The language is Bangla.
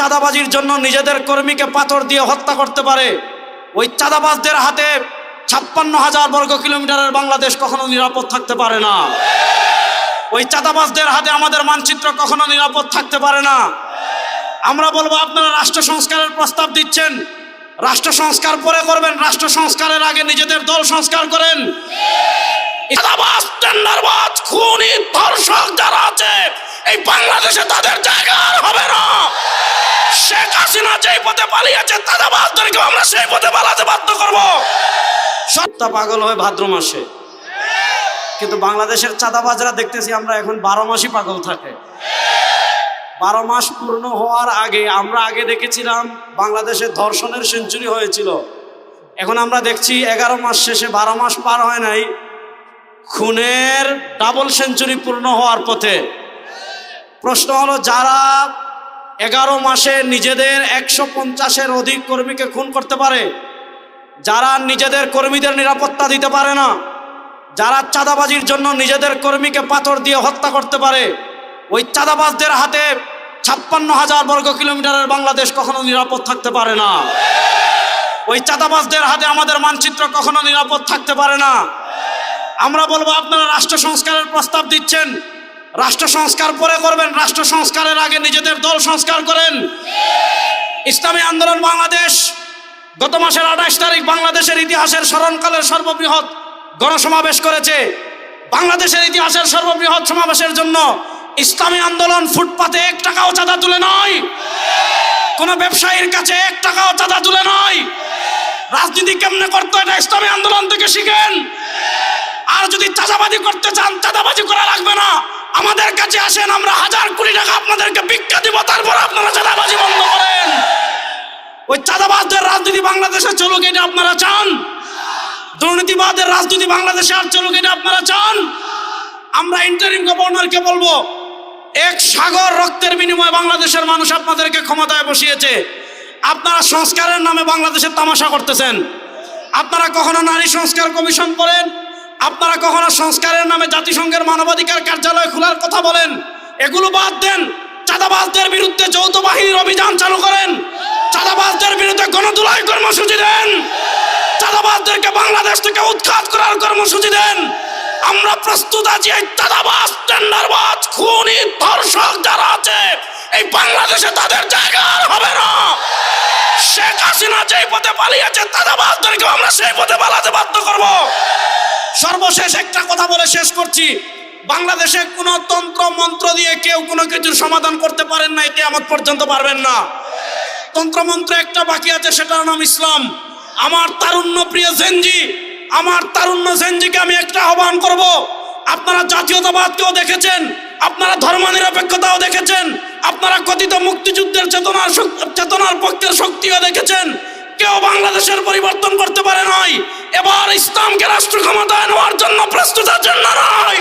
চাঁদাবাজির জন্য নিজেদের কর্মীকে পাথর দিয়ে হত্যা করতে পারে, ওই চাঁদাবাজদের হাতে 56,000 বর্গ কিলোমিটারের বাংলাদেশ কখনো নিরাপদ থাকতে পারে না। ওই চাঁদাবাজদের হাতে আমাদের মানচিত্র কখনো নিরাপদ থাকতে পারে না। আমরা বলবো, আপনারা রাষ্ট্র সংস্কারের প্রস্তাব দিচ্ছেন, রাষ্ট্র সংস্কার পরে করবেন, রাষ্ট্র সংস্কারের আগে নিজেদের দল সংস্কার করেন। চাঁদাবাজ, টেন্ডারবাজ, খুনি, ধর্ষক যারা আছে এই বাংলাদেশে তাদের জায়গা আর হবে না। শেখ হাসিনা যেই পথে পালিয়েছে, চাঁদাবাজদেরকে আমরা সেই পথে পালাতে বাধ্য করবো। সত্তা পাগল হয় ভাদ্র মাসে, কিন্তু বাংলাদেশের চাঁদাবাজরা দেখতেছি আমরা এখন 12 মাসই পাগল থাকে। 12 মাস পূর্ণ হওয়ার আগে আমরা দেখেছিলাম বাংলাদেশে ধর্ষণের সেঞ্চুরি হয়েছিল, এখন আমরা দেখছি 11 মাস শেষে 12 মাস পার হয় নাই, খুনের ডাবল সেঞ্চুরি পূর্ণ হওয়ার পথে। প্রশ্ন হলো, যারা 11 মাসে নিজেদের 150-এর অধিক কর্মীকে খুন করতে পারে, যারা নিজেদের কর্মীদের নিরাপত্তা দিতে পারে না, যারা চাঁদাবাজির জন্য নিজেদের কর্মীকে পাথর দিয়ে হত্যা করতে পারে, ওই চাঁদাবাজদের হাতে 56,000 বর্গ কিলোমিটারের বাংলাদেশ কখনো নিরাপদ থাকতে পারে না। ওই চাঁদাবাজদের হাতে আমাদের মানচিত্র কখনো নিরাপদ থাকতে পারে না। আমরা বলবো, আপনারা রাষ্ট্র সংস্কারের প্রস্তাব দিচ্ছেন, রাষ্ট্র সংস্কার পরে করবেন, রাষ্ট্র সংস্কারের আগে নিজেদের দল সংস্কার করেন। ইসলামী আন্দোলন বাংলাদেশ গত মাসের 28 তারিখ বাংলাদেশের ইতিহাসের স্মরণকালের সর্ববৃহৎ গণসমাবেশ করেছে। বাংলাদেশের ইতিহাসের সর্ববৃহৎ সমাবেশের জন্য ইসলামী আন্দোলন ফুটপাতে 1 টাকাও চাঁদা তুলে নয়, কোন ব্যবসায়ীর কাছে 1 টাকাও চাঁদা তুলে নয়। রাজনীতি কেমনে করতে, এটা ইসলামী আন্দোলন থেকে শিখেন। আর যদি চাঁদাবাজি করতে চান, চাঁদাবাজি করা লাগবে না, আমাদের কাছে আসেন, আমরা 1000 কোটি টাকা আপনাদেরকে ভিক্ষা দিব, তারপর আপনারা চাঁদাবাজি বন্ধ করেন। ওই চাঁদাবাজদের রাজনীতি বাংলাদেশে চলুক, এটা আপনারা চান? দুর্নীতিবাদের রাজনীতি বাংলাদেশে আর চলুক, এটা আপনারা চান? আমরা ইন্টারিম গভর্নরকে বলবো, 1 সাগর রক্তের বিনিময়ে বাংলাদেশের মানুষ আপনাদেরকে ক্ষমতায় বসিয়েছে, আপনারা সংস্কারের নামে বাংলাদেশের তামাশা করতেছেন। আপনারা কখনো নারী সংস্কার কমিশন করেন, আপনারা কখনো সংস্কারের নামে জাতিসংঘের মানবাধিকার কার্যালয় খোলার কথা বলেন, এগুলো বাদ দেন। চাঁদাবাজদের বিরুদ্ধে যৌথ বাহিনীর অভিযান চালু করেন, চাঁদাবাজদের বিরুদ্ধে গণধুলাই কর্মসূচি দেন, চাঁদাবাজদেরকে বাংলাদেশ থেকে উৎখাত করার কর্মসূচি দেন। আমরা প্রস্তুত আছি, এই চাঁদাবাজ, টেন্ডারবাজ, খুনি, ধর্ষক যারা আছে এই বাংলাদেশে তাদের জায়গা আর হবে না। শেখ হাসিনা যেই পথে পালিয়েছে, চাঁদাবাজদেরকে আমরা সেই পথে পালাতে বাধ্য করব। সর্বশেষ একটা কথা বলে শেষ করছি, বাংলাদেশে কোন তন্ত্র মন্ত্র দিয়ে কেউ কোনো কিছুর সমাধান করতে পারেন না, কিয়ামত পর্যন্ত পারবেন না। তন্ত্রমন্ত্র একটা বাকি আছে, সেটার নাম ইসলাম। আমার তারুণ্য প্রিয় জেনজি, আমার তারুণ্য জেনজিকে আমি একটা আহ্বান করব, আপনারা জাতীয়তাবাদকেও দেখেছেন, আপনারা ধর্মনিরপেক্ষতাও দেখেছেন, আপনারা কথিত মুক্তিযুদ্ধের চেতনার পক্ষের শক্তিও দেখেছেন, কেউ বাংলাদেশের পরিবর্তন করতে পারে নাই। এবার ইসলামকে রাষ্ট্র ক্ষমতায় নেওয়ার জন্য প্রস্তুত আছেন না নয়?